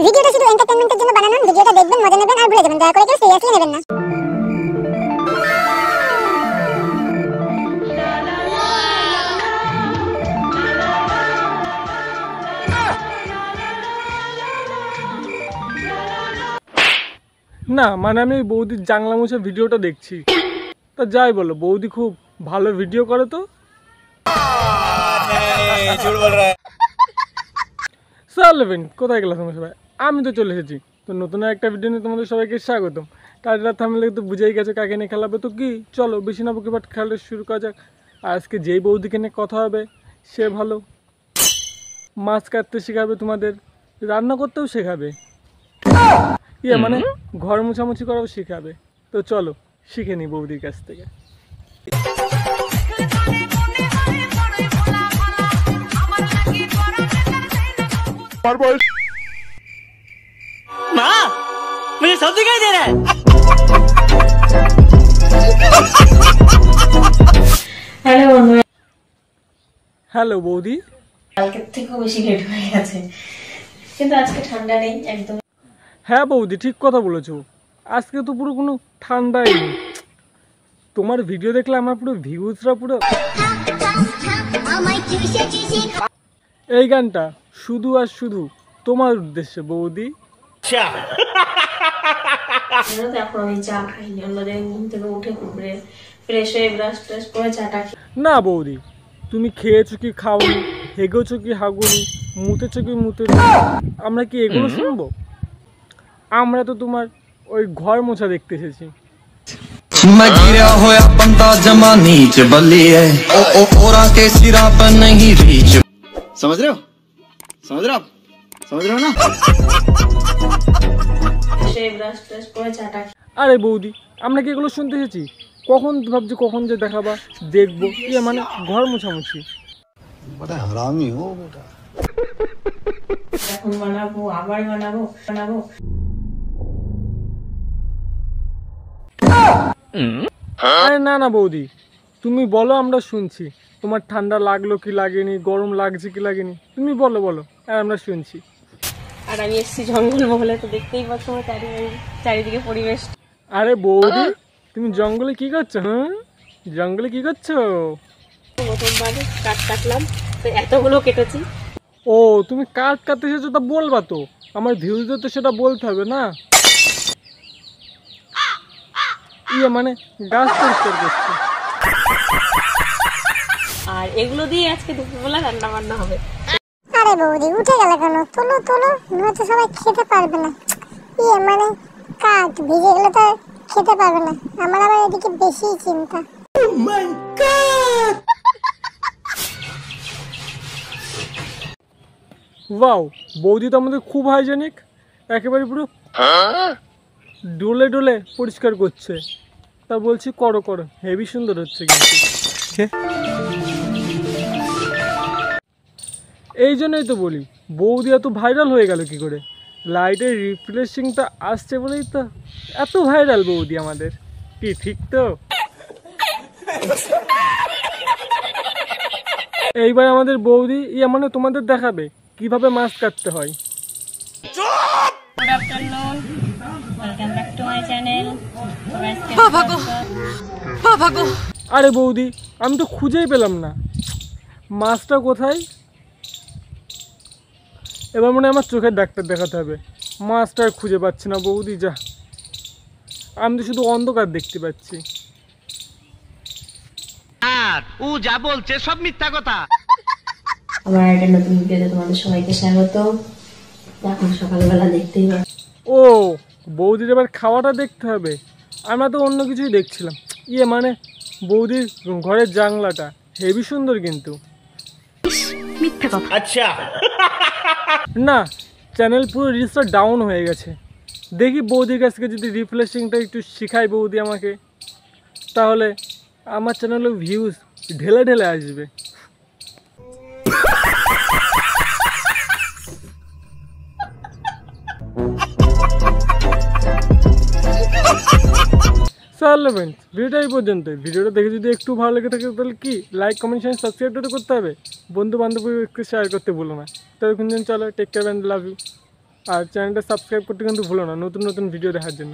ভিডিওটা শুধু এন্টারটেইনমেন্টের জন্য বানানো। ভিডিওটা দেখবেন, মজা নেবেন আর ভুলে যাবেন। দয়া করে কেউ সিরিয়াসলি নেবেন না। না মানে আমি বৌদির জাংলা মুছে ভিডিওটা দেখছি, তা যাই বলো বৌদি খুব ভালো ভিডিও করে তো। চলবেন কোথায় গেল তোমার সবাই, আমি তো চলে এসেছি। তো নতুন একটা ভিডিও নিয়ে তোমাদের সবাইকে স্বাগতম। টাইটেল থাম্বনেল তো বুঝেই গেছো কাকে নিয়ে খেলাবে, তো কি চলো বেশি না বকে বাট খেলা শুরু করা যাক। আজকে যেই বৌদিকে নিয়ে কথা হবে সে ভালো মাছ কাটতে শেখাবে, তোমাদের রান্না করতেও শেখাবে, মানে ঘর মুছামুছি করাও শেখাবে। তো চলো শিখে নি বৌদির কাছ থেকে। माँ, मुझे सब दिखाई दे रहा है। হ্যালো বৌদি। কালকের থেকেও বেশি লেট হয়ে গেছে, কিন্তু আজকে ঠান্ডা নেই একদম। হ্যাঁ বৌদি ঠিক কথা বলেছো, আজকে তো পুরো কোনো ঠান্ডাই নেই। তোমার ভিডিও দেখলে আমার পুরো ভিউজরা পুরো। এই গানটা শুধু আর শুধু তোমার উদ্দেশ্যে বৌদি। এখন আমি চা খাইনি, অন্যদিন ঘুম থেকে উঠে ফ্রেশ হয়ে ব্রাশ ট্রাশ করে চাটা খাই। না বৌদি তুমি খেয়েছো কি খাওনি, হেগেছো কি হাগুনি, মুতেছো কি মুতেনি, আমরা কি এগুলো শুনবো? আমরা তো তোমার ওই ঘর মোছা দেখতে এসেছি। मैं गिरा होया बंदा जमा नीच बलिए ओ ओरा के सिरा पर नहीं रीच। समझ रहे हो ना? ব্রাশ ট্রাশ করে চাটা খাই। আরে বৌদি আমরা কি এগুলো শুনতে এসেছি? কখন ভাবছি কখন যে দেখাবা দেখবো, মানে ঘর মোছামুছি। এখন বানাবো, আবার বানাবো। আরে না না বৌদি তুমি বলো, আমরা শুনছি। তোমার ঠান্ডা লাগলো কি লাগেনি, গরম লাগছে কি লাগেনি, তুমি বলো আর আমরা শুনছি। আর আমি এসেছি জঙ্গল মহলে, তো দেখতেই পাচ্ছ চারিদিকে পরিবেশ। আরে বৌদি তুমি জঙ্গলে কি করছো? জঙ্গলে কি করছো? প্রথমবার কাঠ কাটলাম, তো এতগুলো কেটেছি। ও তুমি কাঠ কাটতে এসেছো, তা বলবা তো, আমার ভিউজদের তো সেটা বলতে হবে না। মানে গাছ পরিষ্কার করছে। আর এগুলো দিয়ে আজকে দুপুরবেলা রান্না বান্না হবে। আরে বৌদি উঠে গেল কেন? তোলো নয়তো সবাই খেতে পারবে না। মানে কাঠ ভিজে গেলে তো খেতে পারবে না। আমার আবার এদিকে বেশি চিন্তা। ওয়াও বৌদি তো আমাদের খুব হাইজেনিক, একেবারে পুরো ডোলে পরিষ্কার করছে। তা বলছি করো হেভি সুন্দর হচ্ছে কিন্তু। এই জন্যই তো বলি বৌদি এত ভাইরাল হয়ে গেল কি করে, লাইটের রিফ্লেশিংটা আসছে বলেই তো এত ভাইরাল বৌদি আমাদের। কি ঠিক তো? এইবার আমাদের বৌদি মানে তোমাদের দেখাবে কিভাবে মাছ কাটতে হয়। Good afternoon, welcome back to my channel. আরে বৌদি আমি তো খুঁজেই পেলাম না মাছটা কোথায়। এবার মনে হয় আমার চোখের ডাক্তার দেখাতে হবে, মাছটা আর খুঁজে পাচ্ছি না বৌদি। যা আমি তো শুধু অন্ধকার দেখতে পাচ্ছি। আর ও যা বলছে সব মিথ্যা কথা। আমার একটা নতুন ভিডিওতে তোমাদের সবাইকে স্বাগত। এখন সকালবেলা দেখতেই পাচ্ছ। ও বৌদির এবার খাওয়াটা দেখতে হবে, আমরা তো অন্য কিছুই দেখছিলাম। মানে বৌদির ঘরের জানলাটা হেভি সুন্দর কিন্তু। মিথ্যা কথা। আচ্ছা না চ্যানেল পুরো রিচটা ডাউন হয়ে গেছে। দেখি বৌদির কাছ থেকে যদি রিফ্রেশিংটা একটু শেখায় বৌদি আমাকে, তাহলে আমার চ্যানেলে ভিউজ ঢেলে আসবে। চলো ফ্রেন্ডস ভিডিওটা এই পর্যন্ত। ভিডিওটা দেখে যদি একটু ভালো লেগে থাকে তাহলে কি লাইক কমেন্ট শেয়ার সাবস্ক্রাইবটা করতে হবে, বন্ধু বান্ধবীকে শেয়ার করতে ভুলো না। ততক্ষণ চলো take care and love you. আর চ্যানেলটা সাবস্ক্রাইব করতে কিন্তু ভুলো না নতুন নতুন ভিডিও দেখার জন্য।